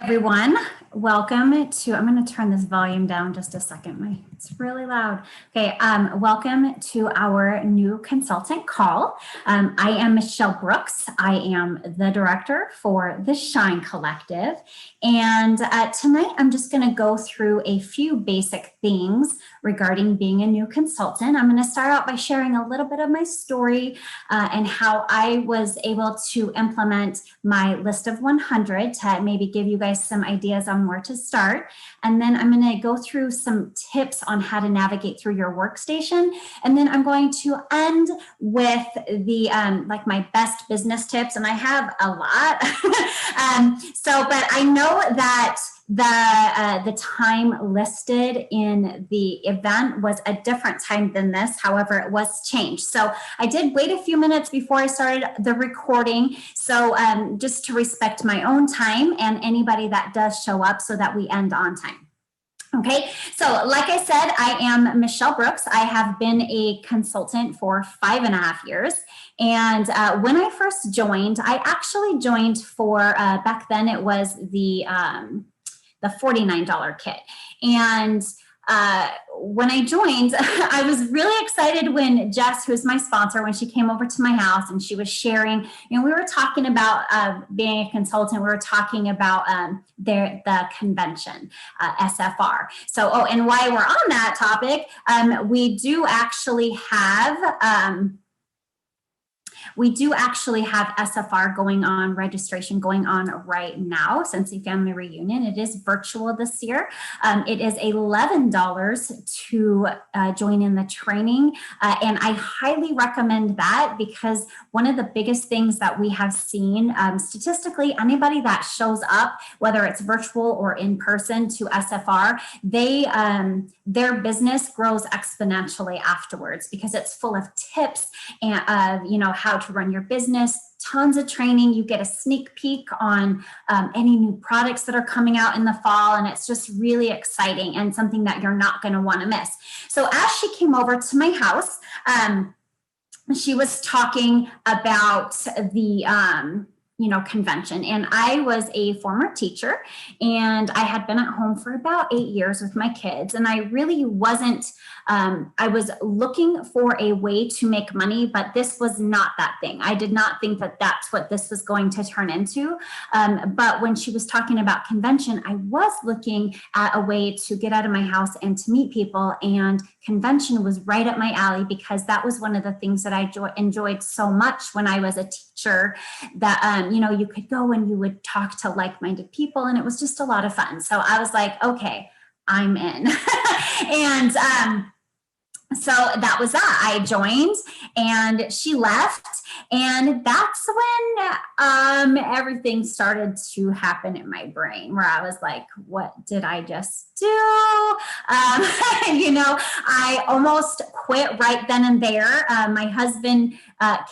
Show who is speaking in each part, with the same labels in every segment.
Speaker 1: Everyone, welcome to, I'm going to turn this volume down just a second. It's really loud. Okay, welcome to our new consultant call. I am Michelle Brooks. I am the director for the Shine Collective. And tonight I'm just going to go through a few basic things regarding being a new consultant. I'm going to start out by sharing a little bit of my story and how I was able to implement my list of 100 to maybe give you guys some ideas on where to start. And then I'm going to go through some tips on how to navigate through your workstation. And then I'm going to end with the like my best business tips. And I have a lot. But I know that the time listed in the event was a different time than this. However, it was changed. So I did wait a few minutes before I started the recording. So just to respect my own time and anybody that does show up so that we end on time. Okay, so like I said, I am Michelle Brooks. I have been a consultant for 5.5 years. And when I first joined, I actually joined for, back then it was the $49 kit. And when I joined, I was really excited when Jess, who's my sponsor, when she came over to my house and she was sharing, we were talking about being a consultant. We were talking about the convention, SFR. So, and while we're on that topic, we do actually have SFR going on, registration going on right now, Scentsy Family Reunion. It is virtual this year. It is $11 to join in the training. And I highly recommend that because one of the biggest things that we have seen statistically, anybody that shows up, whether it's virtual or in person to SFR, their business grows exponentially afterwards because it's full of tips and how to run your business, tons of training. You get a sneak peek on any new products that are coming out in the fall, and it's just really exciting and something that you're not going to want to miss. So as she came over to my house, she was talking about the convention. And I was a former teacher and I had been at home for about 8 years with my kids. And I really wasn't, I was looking for a way to make money, but this was not that thing. I did not think that that's what this was going to turn into. But when she was talking about convention, I was looking at a way to get out of my house and to meet people. And convention was right up my alley because that was one of the things that I enjoyed so much when I was a teacher, that you could go and you would talk to like-minded people, and it was just a lot of fun. So I was like, okay, I'm in. And so that was that. I joined and she left. And that's when everything started to happen in my brain where I was like, what did I just do? I almost quit right then and there. My husband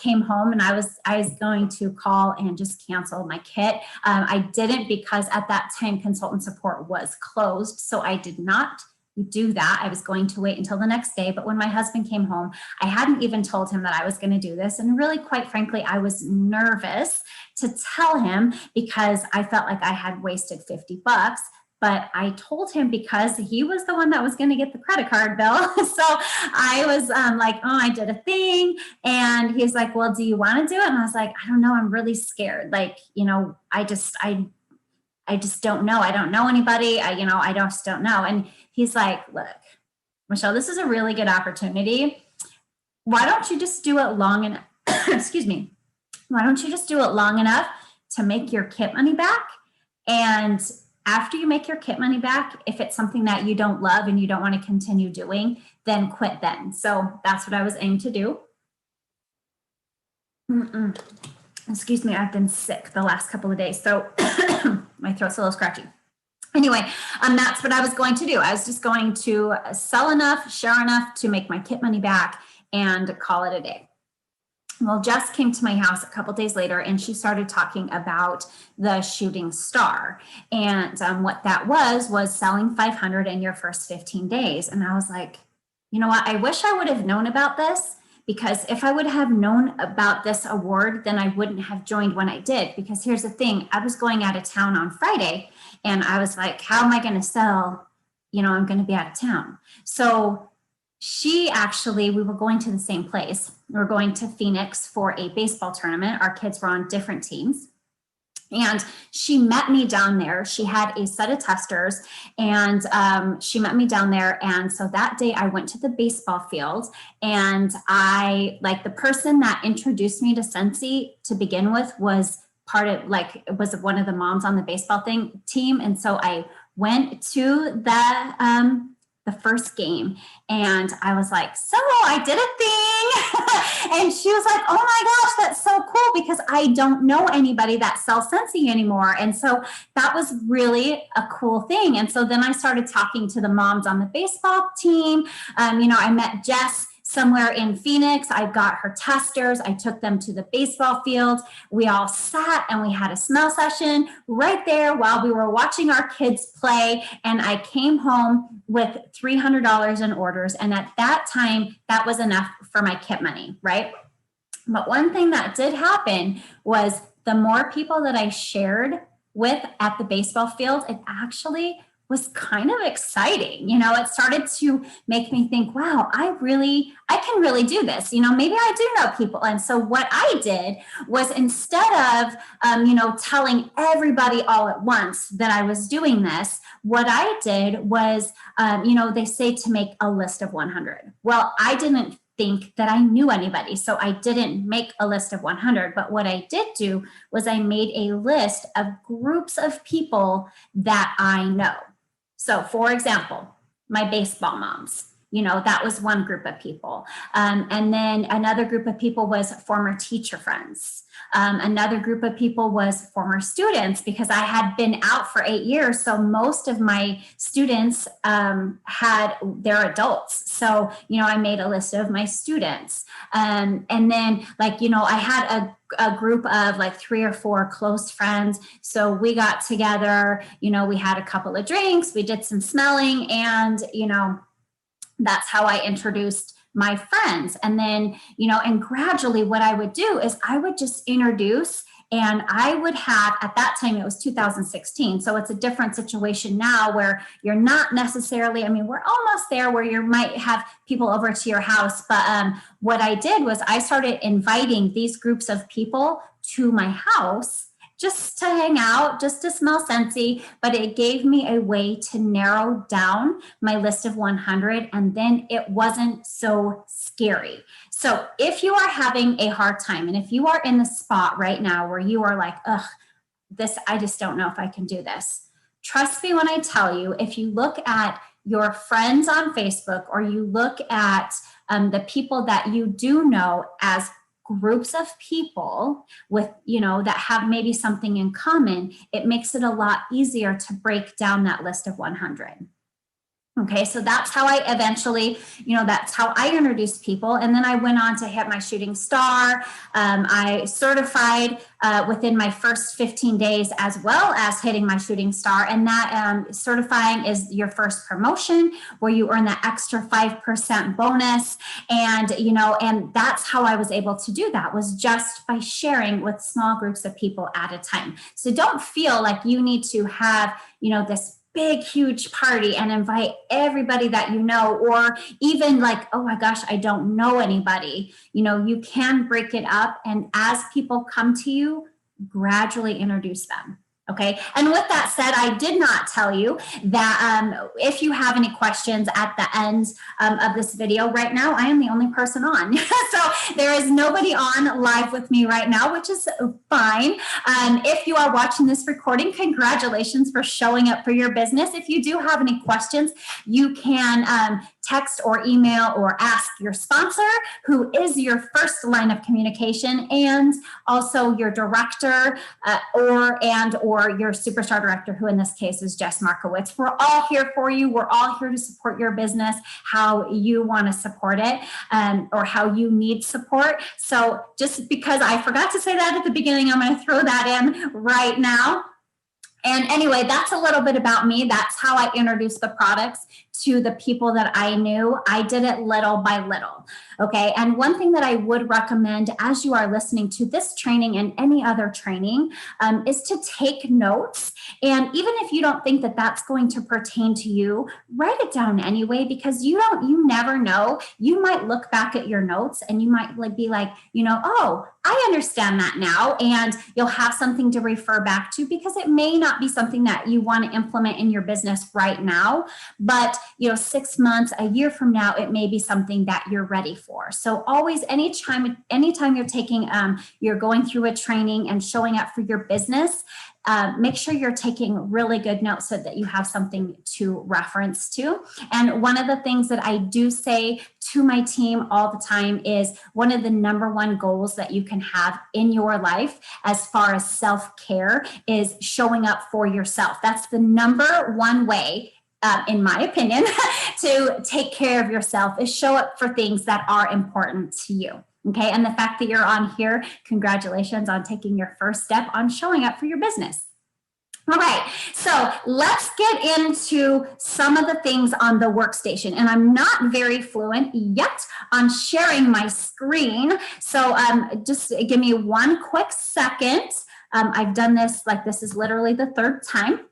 Speaker 1: came home and I was going to call and just cancel my kit. I didn't because at that time consultant support was closed. So I did not do that. I was going to wait until the next day. But when my husband came home, I hadn't even told him that I was going to do this. And really, quite frankly, I was nervous to tell him because I felt like I had wasted $50. But I told him because he was the one that was going to get the credit card bill. So I was like, oh, I did a thing. And he's like, well, do you want to do it? And I was like, I don't know. I'm really scared. I just don't know. I don't know anybody. I just don't know. And he's like, look, Michelle, this is a really good opportunity. Why don't you just do it long enough? Excuse me. Why don't you just do it long enough to make your kit money back? And after you make your kit money back, if it's something that you don't love and you don't want to continue doing, then quit then. So that's what I was aiming to do. Excuse me, I've been sick the last couple of days, so my throat's a little scratchy. Anyway, that's what I was going to do. I was just going to sell enough, share enough to make my kit money back and call it a day. Well, Jess came to my house a couple days later and she started talking about the shooting star. And what that was selling 500 in your first 15 days. And I was like, you know what? I wish I would have known about this because if I would have known about this award, then I wouldn't have joined when I did. Because here's the thing, I was going out of town on Friday and I was like, how am I going to sell? I'm going to be out of town. So we were going to the same place. We were going to Phoenix for a baseball tournament. Our kids were on different teams. And she met me down there. She had a set of testers and she met me down there. And so that day I went to the baseball field and the person that introduced me to Scentsy to begin with was was one of the moms on the baseball team. And so I went to the first game and I was like, so I did a thing. And she was like, oh my gosh, that's so cool, because I don't know anybody that sells Scentsy anymore. And so that was really a cool thing. And so then I started talking to the moms on the baseball team. I met Jess somewhere in Phoenix. I got her testers. I took them to the baseball field. We all sat and we had a smell session right there while we were watching our kids play. And I came home with $300 in orders. And at that time, that was enough for my kit money, right? But one thing that did happen was the more people that I shared with at the baseball field, it actually was kind of exciting. It started to make me think, wow, I can really do this. Maybe I do know people. And so what I did was, instead of, telling everybody all at once that I was doing this, what I did was, they say to make a list of 100. Well, I didn't think that I knew anybody, so I didn't make a list of 100. But what I did do was I made a list of groups of people that I know. So, for example, my baseball moms, that was one group of people. And then another group of people was former teacher friends. Another group of people was former students, because I had been out for 8 years. So most of my students they're adults. So, I made a list of my students. And then I had a group of 3 or 4 close friends. So we got together, we had a couple of drinks, we did some smelling, and, that's how I introduced my friends. And then, and gradually what I would do is I would just introduce, and I would have, at that time, it was 2016. So it's a different situation now where you're not necessarily, we're almost there where you might have people over to your house. But what I did was I started inviting these groups of people to my house just to hang out, just to smell Scentsy, but it gave me a way to narrow down my list of 100, and then it wasn't so scary. So if you are having a hard time, and if you are in the spot right now where you are like, ugh, I just don't know if I can do this. Trust me when I tell you, if you look at your friends on Facebook, or you look at the people that you do know as groups of people with, that have maybe something in common, it makes it a lot easier to break down that list of 100. Okay, so that's how I eventually, that's how I introduced people. And then I went on to hit my shooting star. I certified within my first 15 days, as well as hitting my shooting star. And that certifying is your first promotion, where you earn that extra 5% bonus. And, and that's how I was able to do that, was just by sharing with small groups of people at a time. So don't feel like you need to have, this big, huge party and invite everybody that you know, or even oh my gosh, I don't know anybody. You can break it up, and as people come to you, gradually introduce them. Okay. And with that said, I did not tell you that if you have any questions at the end of this video right now, I am the only person on. So there is nobody on live with me right now, which is fine. If you are watching this recording, congratulations for showing up for your business. If you do have any questions, you can text or email or ask your sponsor, who is your first line of communication, and also your director or your superstar director, who in this case is Jess Markowitz. We're all here for you. We're all here to support your business how you want to support it, or how you need support. So just because I forgot to say that at the beginning, I'm going to throw that in right now. And anyway, that's a little bit about me. That's how I introduced the products to the people that I knew. I did it little by little. Okay. And one thing that I would recommend as you are listening to this training and any other training is to take notes. And even if you don't think that that's going to pertain to you, write it down anyway, because you never know. You might look back at your notes and you might be like, oh, I understand that now. And you'll have something to refer back to, because it may not be something that you want to implement in your business right now, but 6 months, a year from now, it may be something that you're ready for. So always, anytime you're going through a training and showing up for your business, make sure you're taking really good notes so that you have something to reference to. And one of the things that I do say to my team all the time is one of the number one goals that you can have in your life as far as self-care is showing up for yourself. That's the number one way, in my opinion, to take care of yourself, is show up for things that are important to you. Okay. And the fact that you're on here, congratulations on taking your first step on showing up for your business. All right, so let's get into some of the things on the workstation. And I'm not very fluent yet on sharing my screen. So just give me one quick second. I've done this, this is literally the third time.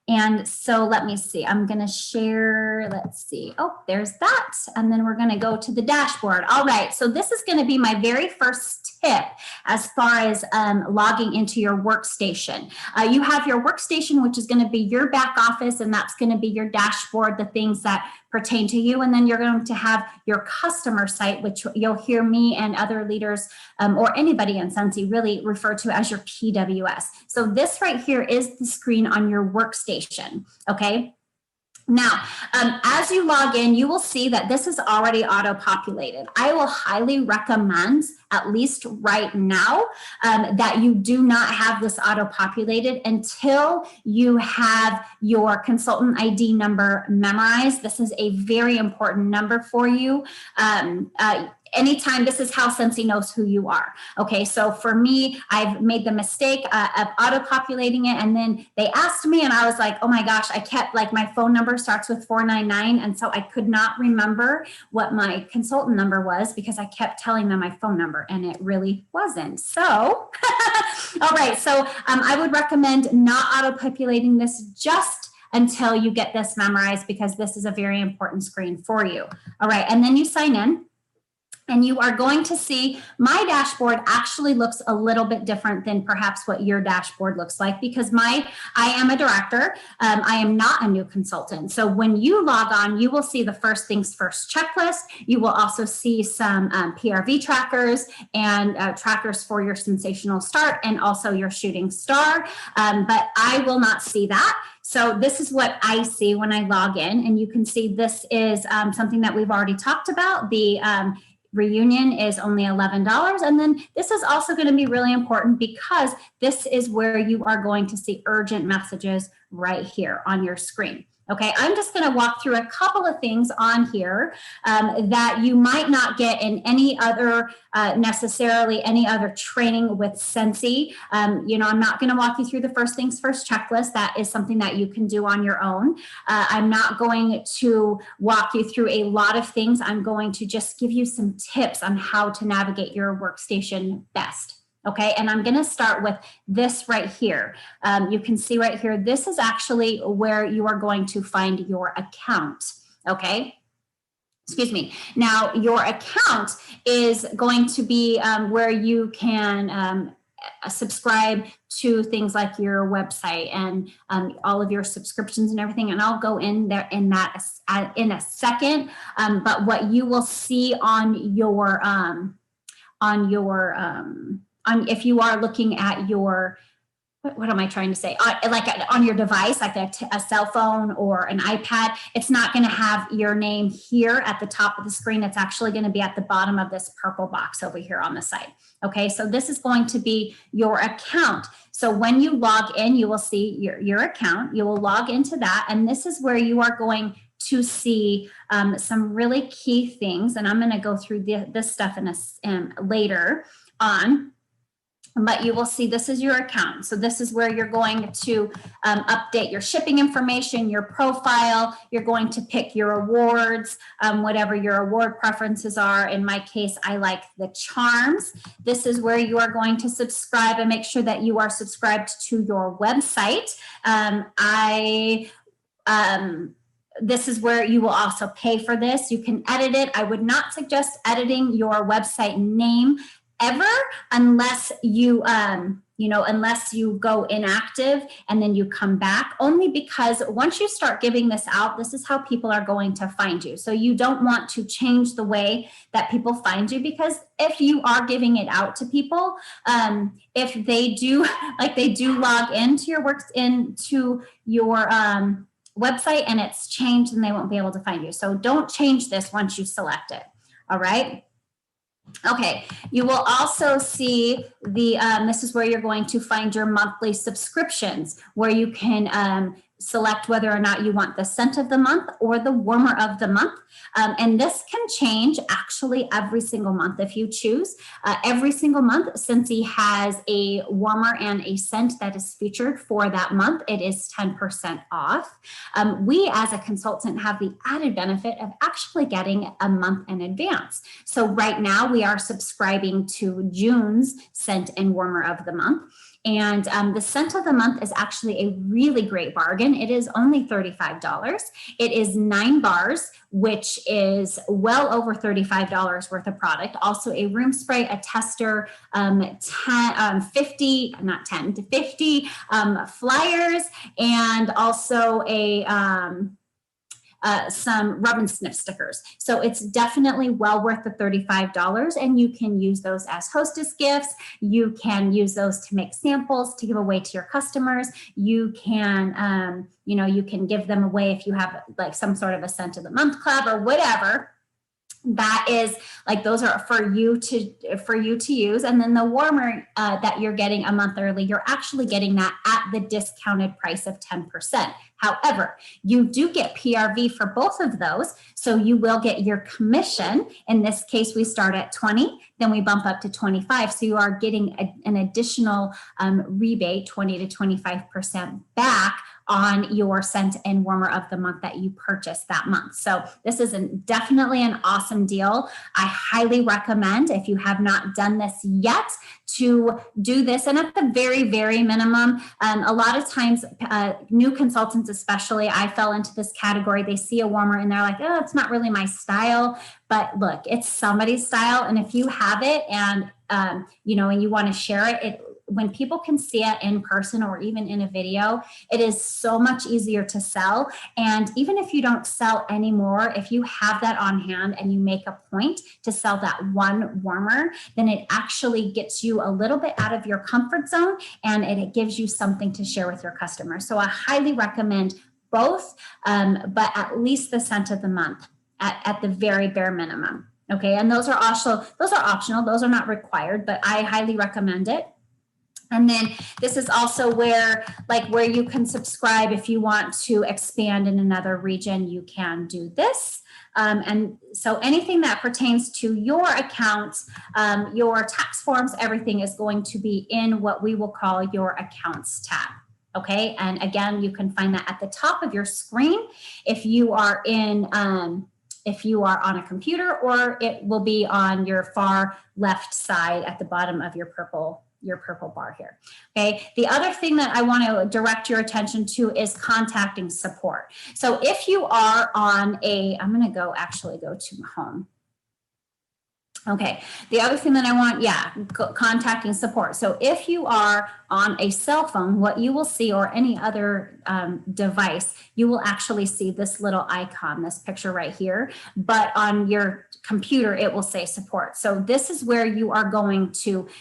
Speaker 1: And so let me see, I'm going to share, let's see. Oh, there's that. And then we're going to go to the dashboard. All right. So this is going to be my very first tip as far as logging into your workstation. You have your workstation, which is going to be your back office, and that's going to be your dashboard, the things that pertain to you. And then you're going to have your customer site, which you'll hear me and other leaders or anybody in Scentsy really refer to as your PWS. So this right here is the screen on your workstation. Okay. Now, as you log in, you will see that this is already auto-populated. I will highly recommend, at least right now, that you do not have this auto-populated until you have your consultant ID number memorized. This is a very important number for you. Anytime, this is how Scentsy knows who you are. Okay, so for me, I've made the mistake of auto-populating it, and then they asked me, and I was like, oh my gosh, I kept, my phone number starts with 499, and so I could not remember what my consultant number was because I kept telling them my phone number, and it really wasn't. So, all right, so I would recommend not auto-populating this just until you get this memorized, because this is a very important screen for you. All right, and then you sign in. And you are going to see my dashboard actually looks a little bit different than perhaps what your dashboard looks like, because I am a director. I am not a new consultant. So when you log on, you will see the first things first checklist. You will also see some PRV trackers and trackers for your sensational start and also your shooting star. But I will not see that. So this is what I see when I log in, and you can see this is something that we've already talked about. The reunion is only $11. And then this is also going to be really important because this is where you are going to see urgent messages right here on your screen. Okay, I'm just going to walk through a couple of things on here that you might not get in any other, necessarily any other training with Scentsy. I'm not going to walk you through the first things first checklist. That is something that you can do on your own. I'm not going to walk you through a lot of things. I'm going to just give you some tips on how to navigate your workstation best. Okay, and I'm going to start with this right here. You can see right here, this is actually where you are going to find your account. Okay, excuse me. Now, your account is going to be where you can subscribe to things like your website and all of your subscriptions and everything. And I'll go in there in that in a second. But what you will see on your if you are looking at your, what am I trying to say? On your device, like a cell phone or an iPad, it's not going to have your name here at the top of the screen. It's actually going to be at the bottom of this purple box over here on the side. Okay, so this is going to be your account. So when you log in, you will see your account. You will log into that, and this is where you are going to see some really key things. And I'm going to go through this stuff later on. but you will see this is your account. So this is where you're going to update your shipping information, your profile. You're going to pick your awards, whatever your award preferences are. In my case, I like the charms. This is where you are going to subscribe and make sure that you are subscribed to your website. This is where you will also pay for this. You can edit it. I would not suggest editing your website name ever unless you unless you go inactive and then you come back, only because once you start giving this out, this is how people are going to find you. So you don't want to change the way that people find you, because if you are giving it out to people, if they do log into your website and it's changed, then they won't be able to find you. So don't change this once you select it. All right. Okay, you will also see this is where you're going to find your monthly subscriptions, where you can select whether or not you want the scent of the month or the warmer of the month. And this can change actually every single month if you choose. Every single month, Scentsy has a warmer and a scent that is featured for that month. It is 10% off. We as a consultant have the added benefit of actually getting a month in advance. So right now we are subscribing to June's scent and warmer of the month. And the scent of the month is actually a really great bargain. It is only $35. It is 9 bars, which is well over $35 worth of product. Also a room spray, a tester, 50 flyers, and also some rub and sniff stickers. So it's definitely well worth the $35, and you can use those as hostess gifts. You can use those to make samples to give away to your customers. You can, you can give them away if you have like some sort of a scent of the month club or whatever. That is like, those are for you to use. And then the warmer that you're getting a month early, you're actually getting that at the discounted price of 10%. However, you do get PRV for both of those. So you will get your commission. In this case, we start at 20, then we bump up to 25. So you are getting an additional rebate, 20 to 25% back on your scent and warmer of the month that you purchased that month. So this is definitely an awesome deal. I highly recommend, if you have not done this yet, to do this. And at the very, very minimum, a lot of times new consultants especially, I fell into this category. They see a warmer and they're like, oh, it's not really my style. But look, it's somebody's style. And if you have it and, and you want to share it, when people can see it in person or even in a video, it is so much easier to sell. And even if you don't sell anymore, if you have that on hand and you make a point to sell that one warmer, then it actually gets you a little bit out of your comfort zone, and it gives you something to share with your customers. So I highly recommend both, but at least the scent of the month at the very bare minimum. Okay, and those are optional. Those are not required, but I highly recommend it. And then this is also where you can subscribe if you want to expand in another region, you can do this. And so anything that pertains to your accounts, your tax forms, everything is going to be in what we will call your accounts tab. Okay, and again, you can find that at the top of your screen if you are on a computer, or it will be on your far left side at the bottom of your purple bar here. Okay. The other thing that I want to direct your attention to is contacting support. So if you are on I'm going to go to home. Okay, the other thing that I want, contacting support. So if you are on a cell phone, what you will see, or any other device, you will actually see this little icon, this picture right here, but on your computer, it will say support. So this is where you are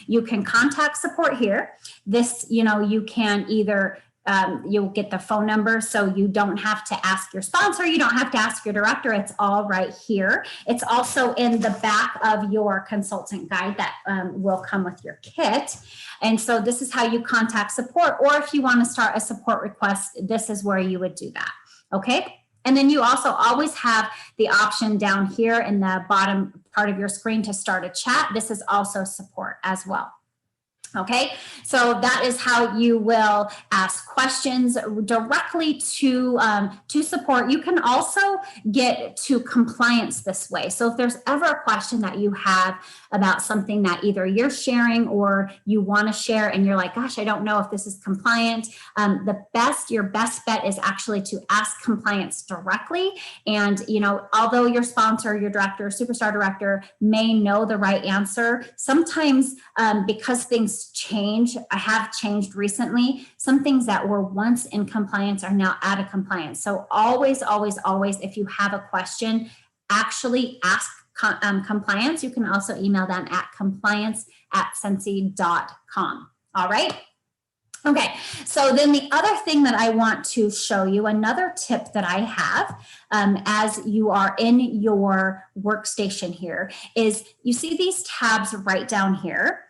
Speaker 1: you can contact support here. This, you can either you'll get the phone number, so you don't have to ask your sponsor, you don't have to ask your director, it's all right here. It's also in the back of your consultant guide that will come with your kit. And so this is how you contact support, or if you want to start a support request, this is where you would do that, okay? And then you also always have the option down here in the bottom part of your screen to start a chat. This is also support as well. Okay, so that is how you will ask questions directly to support. You can also get to compliance this way. So if there's ever a question that you have about something that either you're sharing or you want to share and you're like, gosh, I don't know if this is compliant, your best bet is actually to ask compliance directly. And, you know, although your sponsor, your director, superstar director may know the right answer, sometimes because things have changed recently, some things that were once in compliance are now out of compliance. So always, always, always, if you have a question, actually ask compliance. You can also email them at compliance@scentsy.com. All right. Okay, so then the other thing that I want to show you, another tip that I have as you are in your workstation here, is you see these tabs right down here.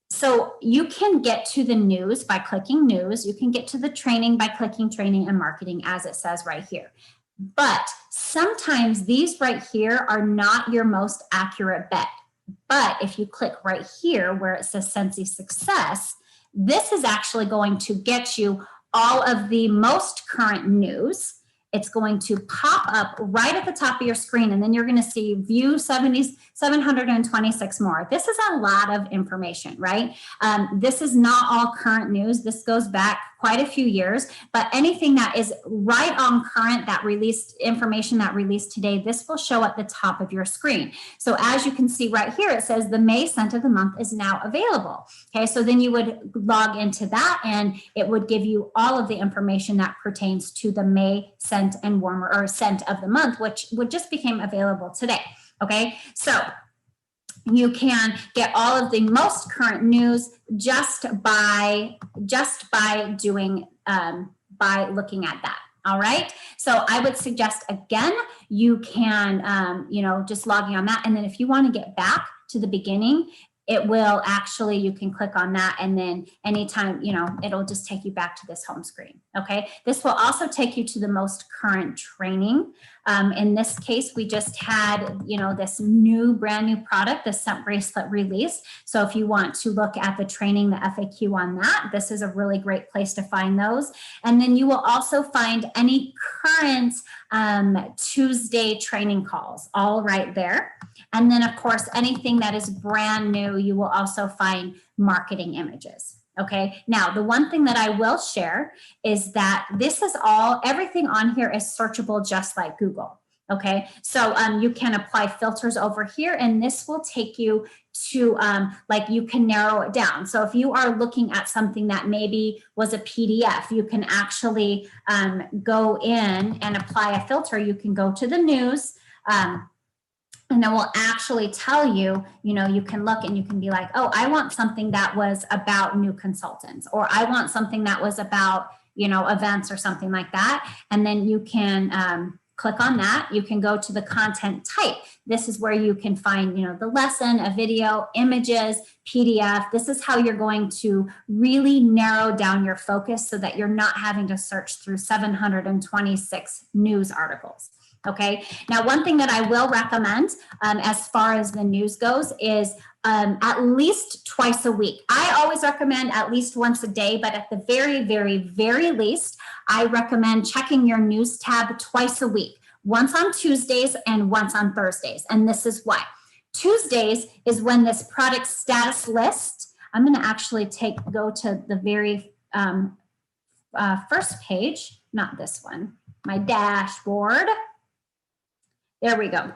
Speaker 1: So you can get to the news by clicking news. You can get to the training by clicking training and marketing, as it says right here. But sometimes these right here are not your most accurate bet. But if you click right here where it says Scentsy Success, this is actually going to get you all of the most current news. It's going to pop up right at the top of your screen, and then you're going to see view 726 more. This is a lot of information, right? This is not all current news. This goes back quite a few years, but anything that is right on current, that released information that released today, this will show at the top of your screen. So as you can see right here, it says the May scent of the month is now available. Okay, so then you would log into that and it would give you all of the information that pertains to the May scent and warmer, or scent of the month, which would just became available today. Okay, so you can get all of the most current news just by doing by looking at that. All right, so I would suggest, again, you can just logging on that, and then if you want to get back to the beginning, it will actually, you can click on that, and then anytime, it'll just take you back to this home screen. Okay, this will also take you to the most current training. In this case, we just had, this brand new product, the scent bracelet release. So if you want to look at the training, the FAQ on that, this is a really great place to find those. And then you will also find any current Tuesday training calls, all right there. And then of course, anything that is brand new, you will also find marketing images. Okay, now the one thing that I will share is that this is everything on here is searchable just like Google. Okay, so you can apply filters over here, and this will take you to you can narrow it down. So if you are looking at something that maybe was a PDF, you can actually go in and apply a filter. You can go to the news. And then we'll actually tell you, you can look and you can be like, oh, I want something that was about new consultants, or I want something that was about, events or something like that. And then you can click on that. You can go to the content type. This is where you can find, the lesson, a video, images, PDF. This is how you're going to really narrow down your focus so that you're not having to search through 726 news articles. Okay, now one thing that I will recommend as far as the news goes is at least twice a week. I always recommend at least once a day, but at the very, very, very least, I recommend checking your news tab twice a week, once on Tuesdays and once on Thursdays. And this is why. Tuesdays is when this product status list, I'm going to actually go to the very first page, not this one, my dashboard. There we go.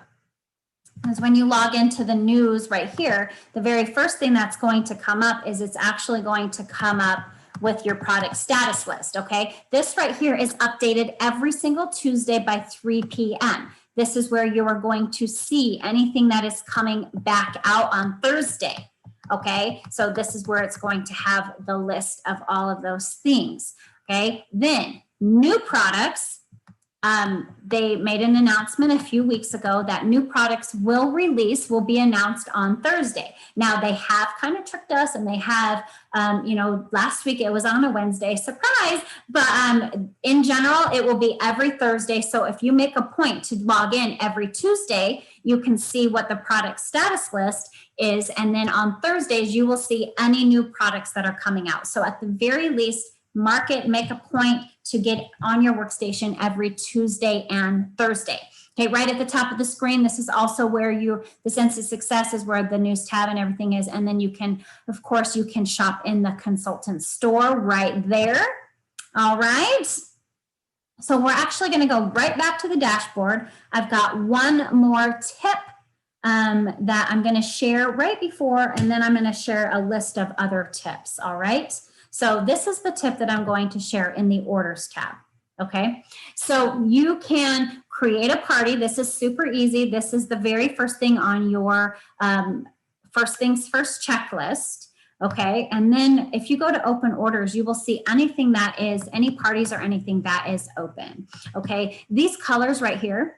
Speaker 1: Because when you log into the news right here, the very first thing that's going to come up is it's actually going to come up with your product status list, okay? This right here is updated every single Tuesday by 3 p.m. This is where you are going to see anything that is coming back out on Thursday, okay? So this is where it's going to have the list of all of those things, okay? Then new products They made an announcement a few weeks ago that new products will be announced on Thursday. Now they have kind of tricked us, and they have, last week it was on a Wednesday, surprise, but in general, it will be every Thursday. So if you make a point to log in every Tuesday, you can see what the product status list is. And then on Thursdays, you will see any new products that are coming out. So at the very least, mark it, make a point to get on your workstation every Tuesday and Thursday. Okay, right at the top of the screen, this is also where the Scentsy Success is where the news tab and everything is. And then you can, of course, you can shop in the consultant store right there. All right. So we're actually going to go right back to the dashboard. I've got one more tip that I'm going to share right before, and then I'm going to share a list of other tips. All right. So this is the tip that I'm going to share in the orders tab. Okay, so you can create a party. This is super easy. This is the very first thing on your first things first checklist. Okay, and then if you go to open orders, you will see anything that is, any parties or anything that is open. Okay, these colors right here,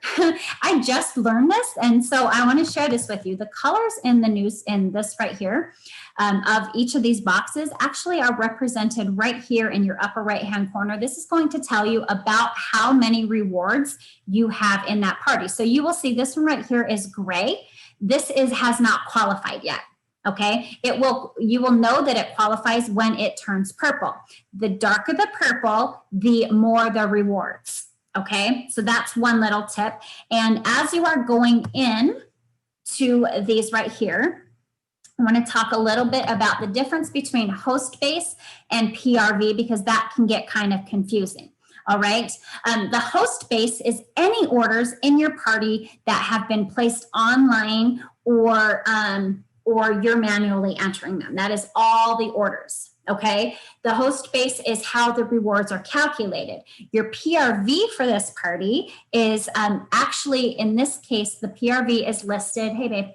Speaker 1: I just learned this, and so I want to share this with you. The colors in the news in this right here of each of these boxes actually are represented right here in your upper right hand corner. This is going to tell you about how many rewards you have in that party. So you will see this one right here is gray. This has not qualified yet. Okay, you will know that it qualifies when it turns purple. The darker the purple, the more the rewards. Okay, so that's one little tip. And as you are going in to these right here, I want to talk a little bit about the difference between host base and PRV, because that can get kind of confusing. All right, the host base is any orders in your party that have been placed online or you're manually entering them. That is all the orders, okay? The host base is how the rewards are calculated. Your PRV for this party is actually, in this case, the PRV is listed, hey babe,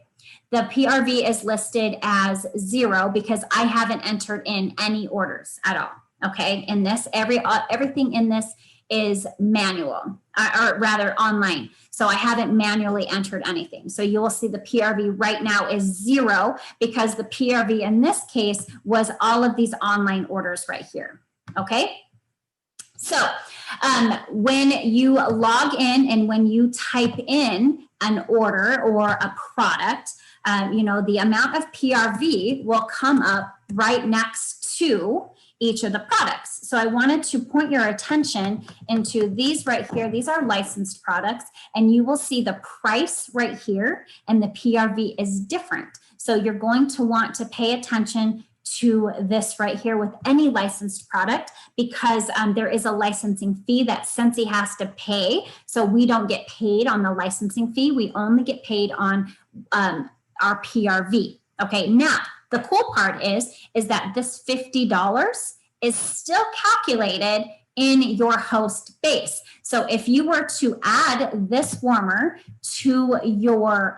Speaker 1: the PRV is listed as 0 because I haven't entered in any orders at all, okay? In this, everything in this is manual, or rather online. So I haven't manually entered anything. So you will see the PRV right now is 0 because the PRV in this case was all of these online orders right here, okay? So when you log in and when you type in an order or a product, the amount of PRV will come up right next to each of the products. So I wanted to point your attention into these right here. These are licensed products, and you will see the price right here, and the PRV is different. So you're going to want to pay attention to this right here with any licensed product, because there is a licensing fee that Scentsy has to pay. So we don't get paid on the licensing fee. We only get paid on our PRV. Okay, now the cool part is that this $50 is still calculated in your host base. So if you were to add this warmer to your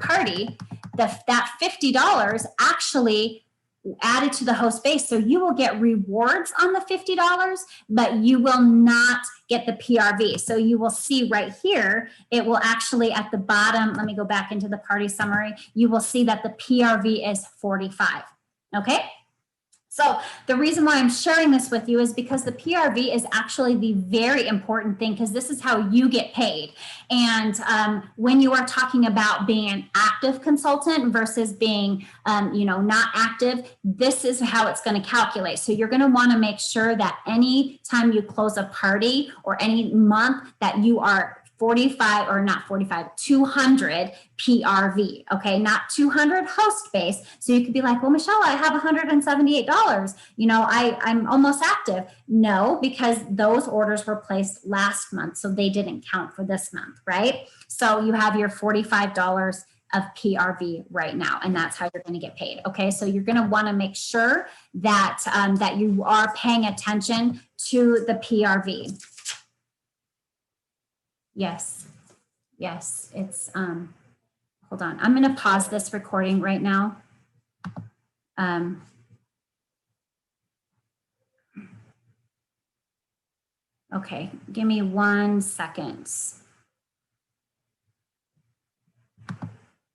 Speaker 1: party, that $50 actually added to the host base. So you will get rewards on the $50, but you will not get the PRV. So you will see right here, it will actually at the bottom, let me go back into the party summary, you will see that the PRV is 45, okay? So the reason why I'm sharing this with you is because the PRV is actually the very important thing, because this is how you get paid. And when you are talking about being an active consultant versus being, not active, this is how it's going to calculate. So you're going to want to make sure that any time you close a party or any month that you are 200 PRV, okay, not 200 host base. So you could be like, well, Michelle, I have $178. I'm almost active. No, because those orders were placed last month, so they didn't count for this month, right? So you have your $45 of PRV right now, and that's how you're going to get paid. Okay, so you're going to want to make sure that that you are paying attention to the PRV. Yes, it's, hold on. I'm going to pause this recording right now. Okay, give me 1 second.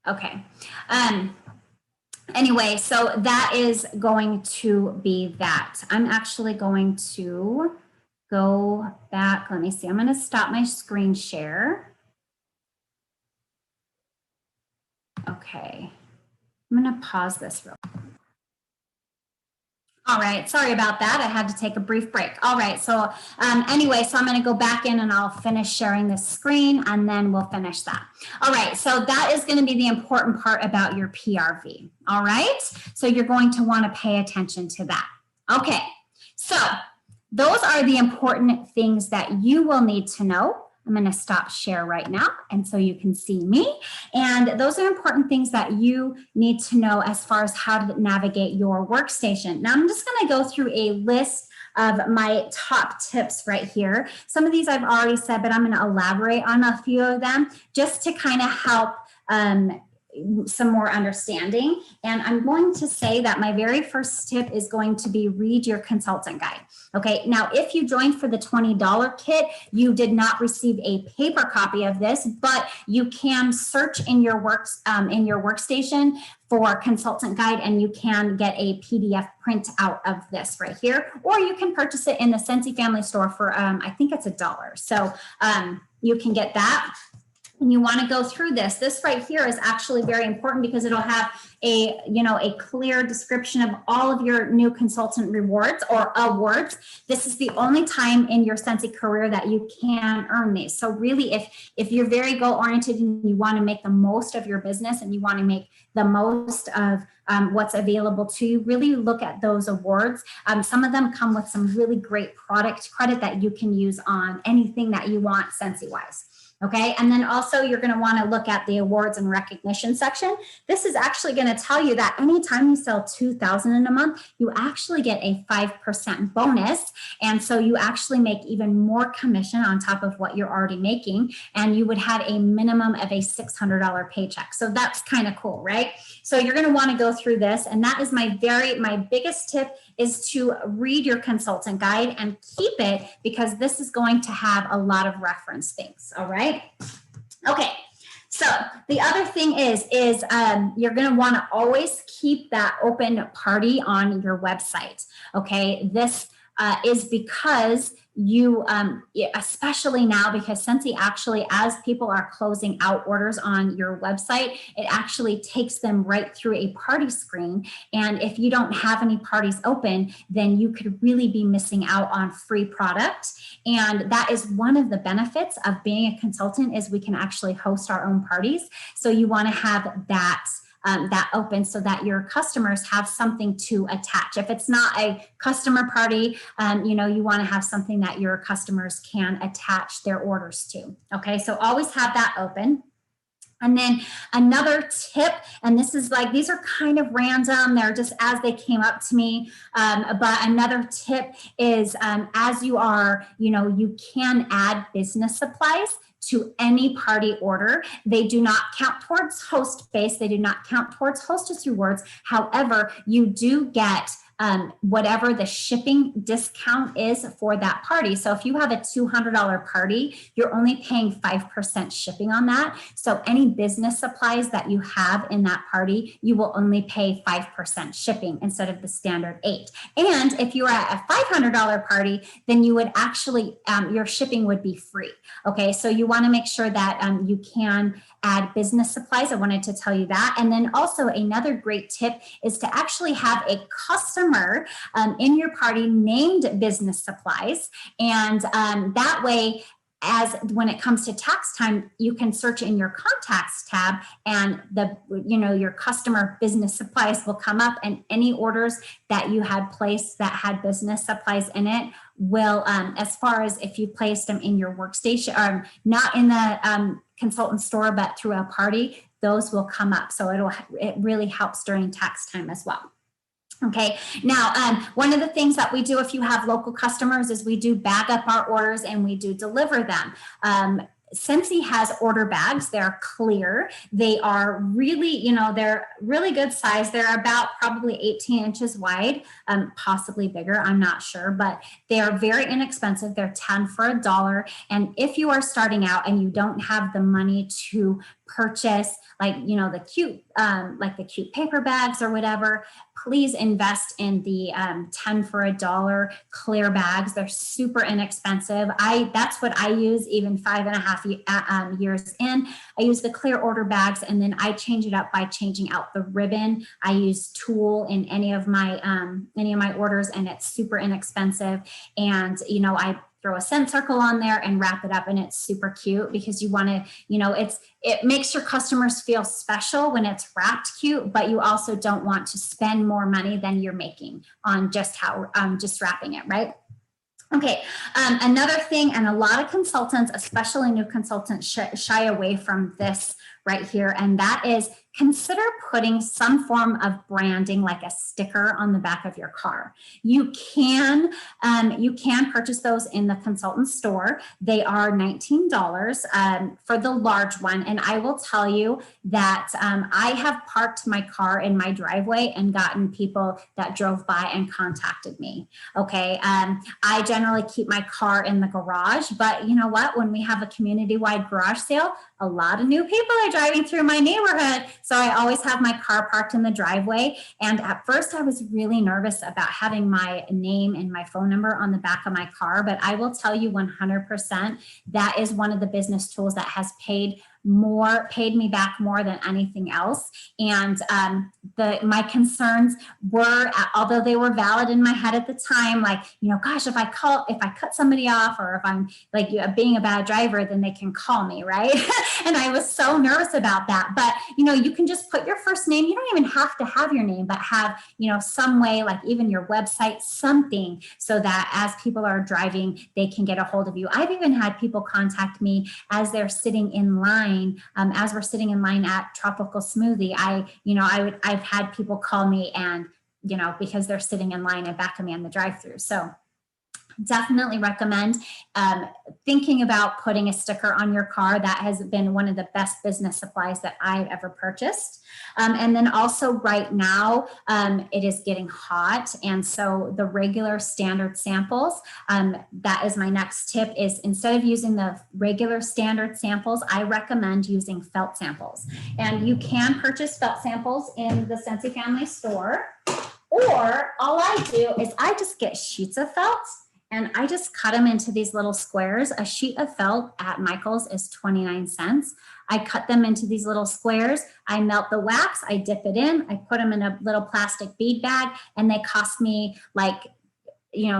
Speaker 1: Okay. Anyway, so that is going to be that. I'm actually going to go back. Let me see. I'm going to stop my screen share. Okay. I'm going to pause this real quick. All right, sorry about that. I had to take a brief break. All right, so anyway, so I'm going to go back in and I'll finish sharing this screen and then we'll finish that. All right, so that is going to be the important part about your PRV. All right, so you're going to want to pay attention to that. Okay, so those are the important things that you will need to know. I'm going to stop share right now, and so you can see me. And those are important things that you need to know as far as how to navigate your workstation. Now, I'm just going to go through a list of my top tips right here. Some of these I've already said, but I'm going to elaborate on a few of them just to kind of help some more understanding. And I'm going to say that my very first tip is going to be read your consultant guide. Okay, now if you joined for the $20 kit, you did not receive a paper copy of this, but you can search in your workstation for consultant guide, and you can get a PDF print out of this right here, or you can purchase it in the Scentsy Family Store for I think it's $1. So you can get that. And you want to go through this. This right here is actually very important because it'll have a clear description of all of your new consultant rewards or awards. This is the only time in your Scentsy career that you can earn these. So really, if you're very goal oriented and you want to make the most of your business and you want to make the most of what's available to you, really look at those awards. Some of them come with some really great product credit that you can use on anything that you want Scentsy wise. Okay, and then also you're going to want to look at the awards and recognition section. This is actually going to tell you that anytime you sell $2,000 in a month, you actually get a 5% bonus. And so you actually make even more commission on top of what you're already making. And you would have a minimum of a $600 paycheck. So that's kind of cool, right? So you're going to want to go through this. And that is my biggest tip is to read your consultant guide and keep it, because this is going to have a lot of reference things. All right. Okay. So the other thing is you're going to want to always keep that open party on your website. Okay. This is because you, especially now, because Scentsy actually, as people are closing out orders on your website, it actually takes them right through a party screen. And if you don't have any parties open, then you could really be missing out on free product. And that is one of the benefits of being a consultant, is we can actually host our own parties. So you want to have that open so that your customers have something to attach. If it's not a customer party, you want to have something that your customers can attach their orders to. Okay, so always have that open. And then another tip, and this is like, these are kind of random, they're just as they came up to me, but another tip is as you are, you can add business supplies to any party order. They do not count towards host base. They do not count towards hostess rewards. However, you do get whatever the shipping discount is for that party. So if you have a $200 party, you're only paying 5% shipping on that. So any business supplies that you have in that party, you will only pay 5% shipping instead of the standard 8%. And if you're at a $500 party, then you would actually, your shipping would be free. Okay, so you want to make sure that you can add business supplies. I wanted to tell you that. And then also another great tip is to actually have a customer in your party named business supplies. And that way, as when it comes to tax time, you can search in your contacts tab, and your customer business supplies will come up, and any orders that you had placed that had business supplies in it will, as far as if you placed them in your workstation, or not in the consultant store, but through a party, those will come up. So it really helps during tax time as well. Okay, now one of the things that we do if you have local customers is we do bag up our orders and we do deliver them. Scentsy has order bags. They're clear. They are really, they're really good size. They're about probably 18 inches wide, possibly bigger. I'm not sure, but they are very inexpensive. They're 10 for $1. And if you are starting out and you don't have the money to purchase the cute paper bags or whatever, please invest in the 10 for $1 clear bags. They're super inexpensive. That's what I use even 5.5 years in. I use the clear order bags, and then I change it up by changing out the ribbon. I use tulle in any of my orders, and it's super inexpensive. And I throw a scent circle on there and wrap it up, and it's super cute because you want to, it makes your customers feel special when it's wrapped cute, but you also don't want to spend more money than you're making on just wrapping it, right? Okay, another thing, and a lot of consultants, especially new consultants, shy away from this right here, and that is consider putting some form of branding, like a sticker on the back of your car. You can purchase those in the consultant store. They are $19 for the large one. And I will tell you that I have parked my car in my driveway and gotten people that drove by and contacted me. Okay, I generally keep my car in the garage, but you know what? When we have a community-wide garage sale, a lot of new people are driving through my neighborhood. So I always have my car parked in the driveway. And at first I was really nervous about having my name and my phone number on the back of my car. But I will tell you 100%, that is one of the business tools that has paid me back more than anything else. And my concerns were, although they were valid in my head at the time, like, gosh, if I cut somebody off, or if I'm like being a bad driver, then they can call me, right? And I was so nervous about that. But you can just put your first name. You don't even have to have your name, but have some way, like even your website, something, so that as people are driving, they can get a hold of you. I've even had people contact me as they're sitting in line. As we're sitting in line at Tropical Smoothie, I've had people call me, and because they're sitting in line in back of me in the drive-thru. So definitely recommend thinking about putting a sticker on your car. That has been one of the best business supplies that I've ever purchased. And then also right now, it is getting hot. And so the regular standard samples, that is my next tip, is instead of using the regular standard samples, I recommend using felt samples. And you can purchase felt samples in the Scentsy family store, or all I do is I just get sheets of felt and I just cut them into these little squares. A sheet of felt at Michael's is 29 cents. I cut them into these little squares. I melt the wax, I dip it in, I put them in a little plastic bead bag, and they cost me like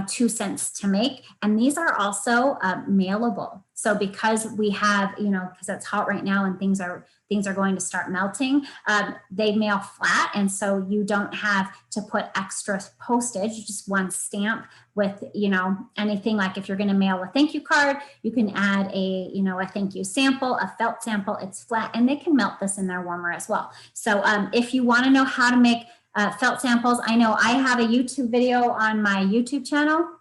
Speaker 1: 2 cents to make. And these are also mailable. So because we have, because it's hot right now and things are going to start melting, they mail flat. And so you don't have to put extra postage, just one stamp with, anything. Like if you're going to mail a thank you card, you can add a thank you sample, a felt sample. It's flat, and they can melt this in their warmer as well. So if you want to know how to make felt samples, I know I have a YouTube video on my YouTube channel.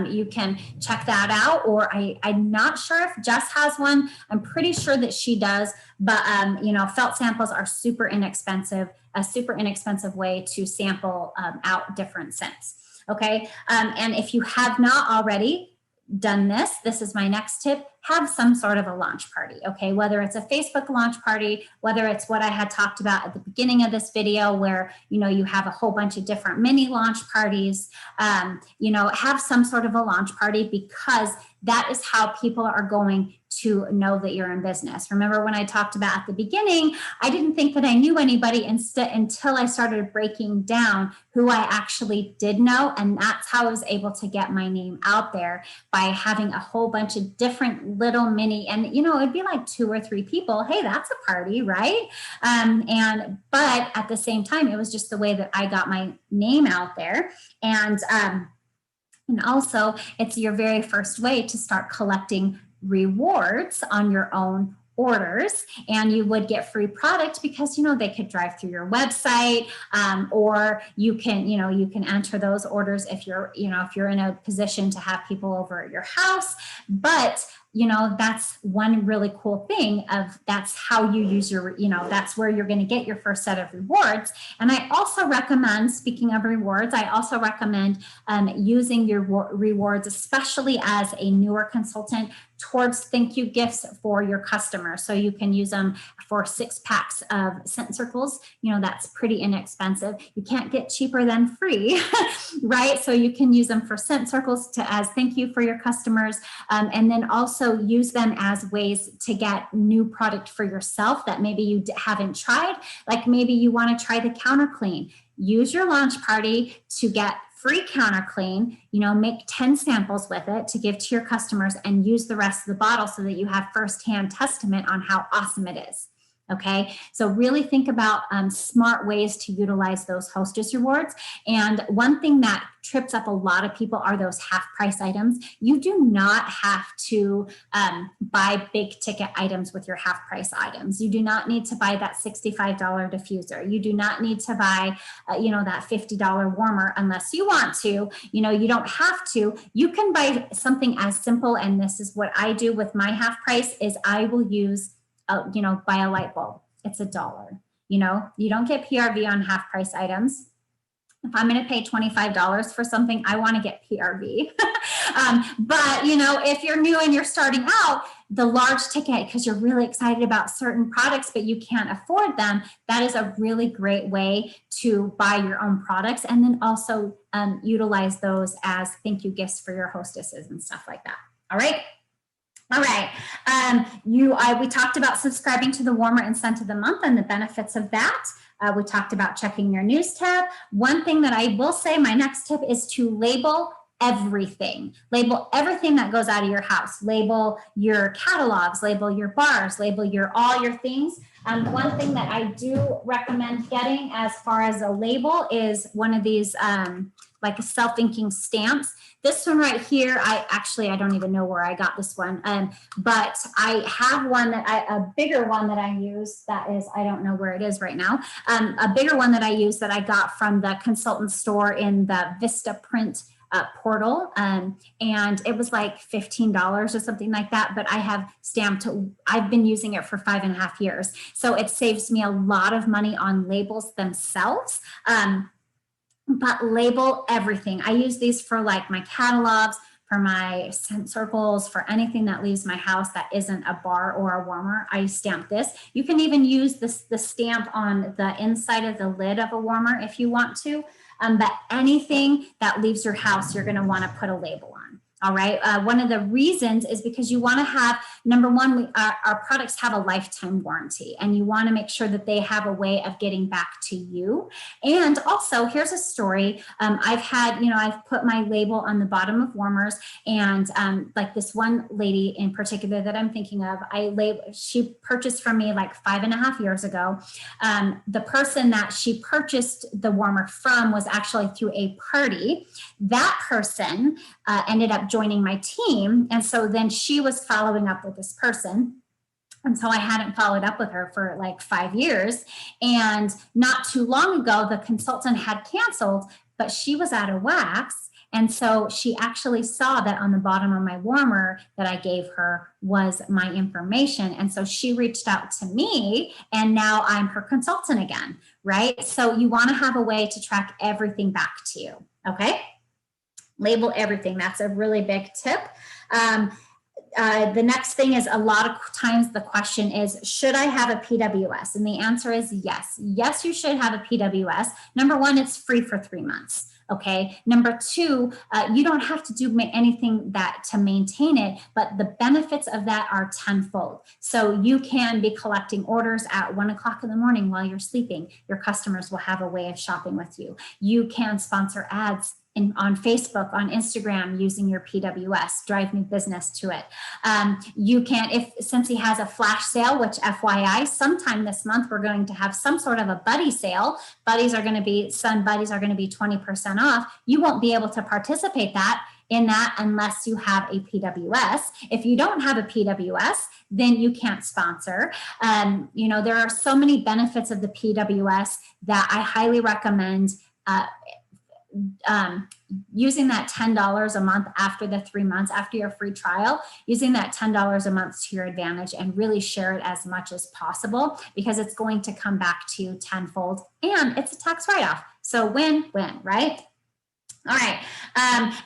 Speaker 1: You can check that out, or I'm not sure if Jess has one. I'm pretty sure that she does, but felt samples are super inexpensive, a super inexpensive way to sample out different scents. Okay, and if you have not already done this is my next tip. Have some sort of a launch party, okay? Whether it's a Facebook launch party, whether it's what I had talked about at the beginning of this video, where, you have a whole bunch of different mini launch parties, have some sort of a launch party, because that is how people are going to know that you're in business. Remember when I talked about at the beginning, I didn't think that I knew anybody until I started breaking down who I actually did know. And that's how I was able to get my name out there, by having a whole bunch of different little mini, and it'd be like 2 or 3 people. Hey, that's a party, right? But at the same time, it was just the way that I got my name out there. And also, it's your very first way to start collecting rewards on your own orders, and you would get free product because they could drive through your website, or you can enter those orders if you're in a position to have people over at your house. But that's one really cool thing of that's how you use your, that's where you're going to get your first set of rewards. And I also recommend, speaking of rewards, I also recommend using your rewards, especially as a newer consultant, towards thank you gifts for your customers. So you can use them for 6 packs of scent circles. That's pretty inexpensive. You can't get cheaper than free, right? So you can use them for scent circles as thank you for your customers. And then also use them as ways to get new product for yourself that maybe you haven't tried. Like maybe you want to try the counter clean. Use your launch party to get free counter clean, make 10 samples with it to give to your customers and use the rest of the bottle so that you have firsthand testament on how awesome it is. Okay, so really think about smart ways to utilize those hostess rewards. And one thing that trips up a lot of people are those half price items. You do not have to buy big ticket items with your half price items. You do not need to buy that $65 diffuser. You do not need to buy, that $50 warmer unless you want to. You don't have to. You can buy something as simple, and this is what I do with my half price, is I will use buy a light bulb. It's $1. You don't get PRV on half price items. If I'm going to pay $25 for something, I want to get PRV. But, if you're new and you're starting out, the large ticket, because you're really excited about certain products, but you can't afford them, that is a really great way to buy your own products. And then also utilize those as thank you gifts for your hostesses and stuff like that. All right. All right. We talked about subscribing to the Warmer and Scent of the Month and the benefits of that. We talked about checking your news tab. One thing that I will say, my next tip is to label everything. Label everything that goes out of your house. Label your catalogs, label your bars, label all your things. One thing that I do recommend getting as far as a label is one of these like self-inking stamps. This one right here, I don't even know where I got this one, but I have one a bigger one that I use that is, I don't know where it is right now, a bigger one that I use that I got from the consultant store in the Vista Print portal, and it was like $15 or something like that, but I have I've been using it for 5.5 years. So it saves me a lot of money on labels themselves. But label everything. I use these for like my catalogs, for my scent circles, for anything that leaves my house that isn't a bar or a warmer. I stamp this. You can even use the stamp on the inside of the lid of a warmer if you want to. But anything that leaves your house, you're going to want to put a label on. All right. One of the reasons is because you want to have, number one, our products have a lifetime warranty, and you want to make sure that they have a way of getting back to you. And also, here's a story. I've put my label on the bottom of warmers, and like this one lady in particular that I'm thinking of, she purchased from me like 5.5 years ago. The person that she purchased the warmer from was actually through a party. That person ended up joining my team. And so then she was following up with this person. And so I hadn't followed up with her for like 5 years. And not too long ago, the consultant had canceled, but she was out of wax. And so she actually saw that on the bottom of my warmer that I gave her was my information. And so she reached out to me, and now I'm her consultant again, right? So you want to have a way to track everything back to you, okay? Label everything. That's a really big tip. The next thing is, a lot of times the question is, should I have a PWS? And the answer is yes. Yes, you should have a PWS. Number one, it's free for 3 months. Okay. Number two, you don't have to do anything to maintain it, but the benefits of that are tenfold. So you can be collecting orders at 1 o'clock in the morning while you're sleeping. Your customers will have a way of shopping with you. You can sponsor ads on Facebook, on Instagram, using your PWS, drive new business to it. You can, if Scentsy has a flash sale, which FYI, sometime this month, we're going to have some sort of a buddy sale. Sun buddies are going to be 20% off. You won't be able to participate in that unless you have a PWS. If you don't have a PWS, then you can't sponsor. There are so many benefits of the PWS that I highly recommend using that $10 a month after the 3 months, after your free trial, using that $10 a month to your advantage and really share it as much as possible, because it's going to come back to you tenfold and it's a tax write-off. So win-win, right? All right.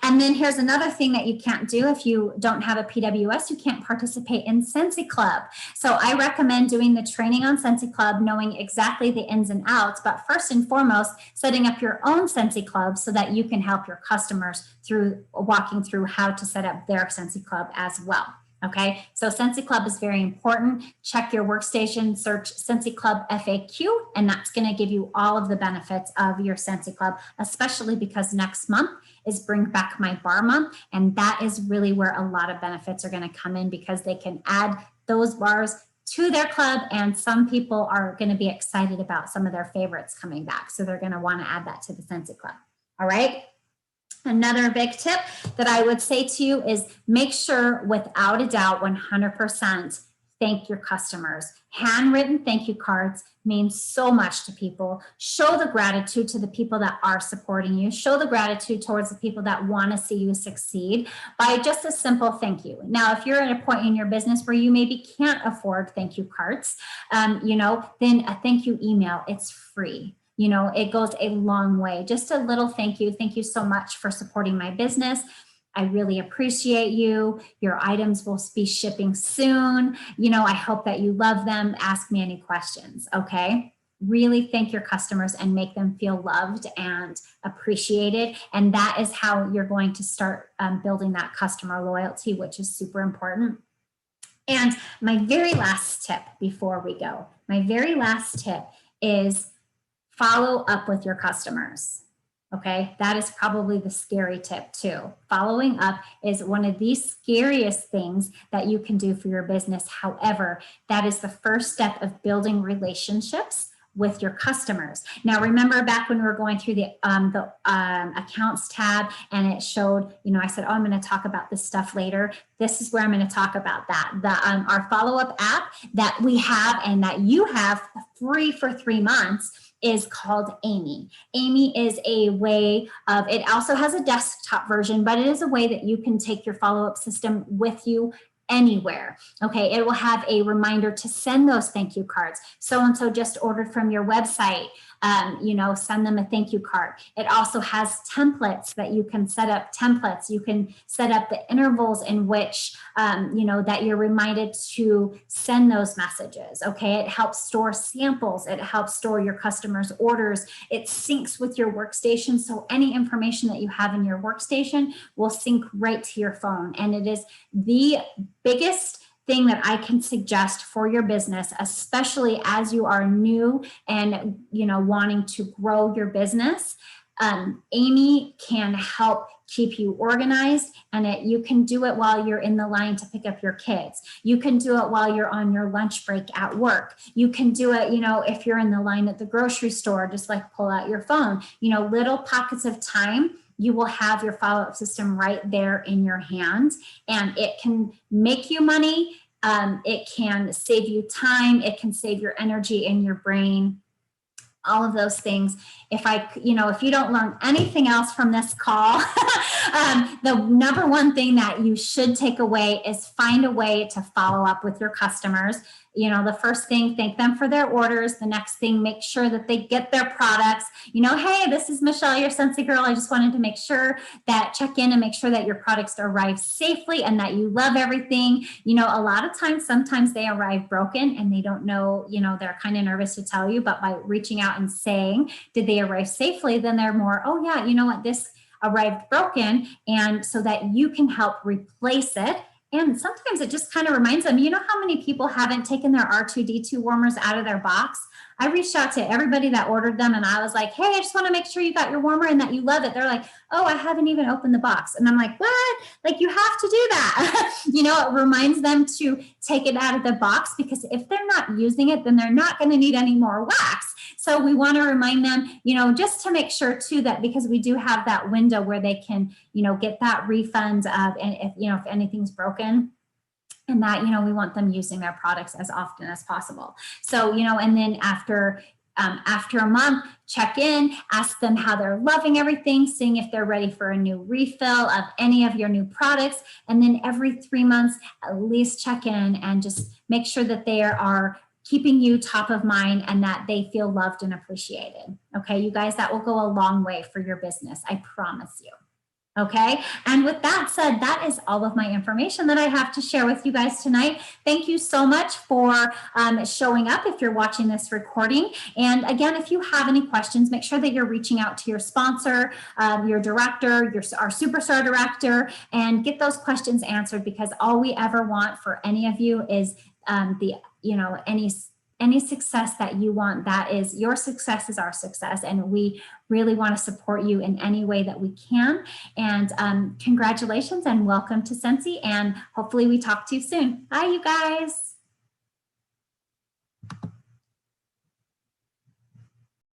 Speaker 1: And then here's another thing that you can't do if you don't have a PWS, you can't participate in Scentsy Club. So I recommend doing the training on Scentsy Club, knowing exactly the ins and outs, but first and foremost, setting up your own Scentsy Club so that you can help your customers through walking through how to set up their Scentsy Club as well. Okay, so Scentsy Club is very important. Check your workstation, search Scentsy Club FAQ, and that's going to give you all of the benefits of your Scentsy Club, especially because next month is Bring Back My Bar Month, and that is really where a lot of benefits are going to come in, because they can add those bars to their club, and some people are going to be excited about some of their favorites coming back, so they're going to want to add that to the Scentsy Club. All right. Another big tip that I would say to you is make sure, without a doubt, 100%, thank your customers. Handwritten thank you cards mean so much to people. Show the gratitude to the people that are supporting you. Show the gratitude towards the people that want to see you succeed by just a simple thank you. Now, if you're at a point in your business where you maybe can't afford thank you cards, then a thank you email, it's free. It goes a long way. Just a little thank you. Thank you so much for supporting my business. I really appreciate you. Your items will be shipping soon. I hope that you love them. Ask me any questions. Okay. Really thank your customers and make them feel loved and appreciated. And that is how you're going to start building that customer loyalty, which is super important. And my very last tip before we go, is follow up with your customers. Okay, that is probably the scary tip too. Following up is one of the scariest things that you can do for your business. However, that is the first step of building relationships with your customers. Now, remember back when we were going through the accounts tab, and it showed, I said, I'm going to talk about this stuff later. This is where I'm going to talk about that. Our follow-up app that we have and that you have free for 3 months is called Amy. Amy is a way of, it also has a desktop version, but it is a way that you can take your follow-up system with you anywhere. Okay, it will have a reminder to send those thank you cards. So-and-so just ordered from your website. Send them a thank you card. It also has templates that you can set up templates. You can set up the intervals in which, that you're reminded to send those messages. Okay. It helps store samples. It helps store your customers' orders. It syncs with your workstation. So any information that you have in your workstation will sync right to your phone. And it is the biggest thing that I can suggest for your business, especially as you are new and wanting to grow your business. Amy can help keep you organized, and you can do it while you're in the line to pick up your kids. You can do it while you're on your lunch break at work. You can do it, if you're in the line at the grocery store, just like pull out your phone, little pockets of time. You will have your follow-up system right there in your hands, and it can make you money. It can save you time. It can save your energy in your brain, all of those things. If you don't learn anything else from this call, the number one thing that you should take away is find a way to follow up with your customers. The first thing, thank them for their orders. The next thing, make sure that they get their products. Hey, this is Michelle, your Scentsy girl. I just wanted to make sure that check in and make sure that your products arrive safely and that you love everything. A lot of times, sometimes they arrive broken and they don't know, they're kind of nervous to tell you, but by reaching out and saying, did they arrive safely? Then they're more, oh yeah, you know what, this arrived broken. And so that you can help replace it. And sometimes it just kind of reminds them, how many people haven't taken their R2D2 warmers out of their box? I reached out to everybody that ordered them and I was like, hey, I just want to make sure you got your warmer and that you love it. They're like, oh, I haven't even opened the box. And I'm like, what? Like, you have to do that. It reminds them to take it out of the box, because if they're not using it, then they're not going to need any more wax. So we want to remind them, just to make sure too, that because we do have that window where they can, get that refund of, and if anything's broken, and that, we want them using their products as often as possible. So, and then after After a month, check in, ask them how they're loving everything, seeing if they're ready for a new refill of any of your new products. And then every 3 months, at least check in and just make sure that they are keeping you top of mind and that they feel loved and appreciated. Okay, you guys, that will go a long way for your business. I promise you. Okay, and with that said, that is all of my information that I have to share with you guys tonight. Thank you so much for showing up if you're watching this recording. And again, if you have any questions, make sure that you're reaching out to your sponsor, your director, our superstar director, and get those questions answered, because all we ever want for any of you is any success that you want. That is, your success is our success, and we really want to support you in any way that we can. And congratulations and welcome to Scentsy, and hopefully we talk to you soon. Bye, you guys.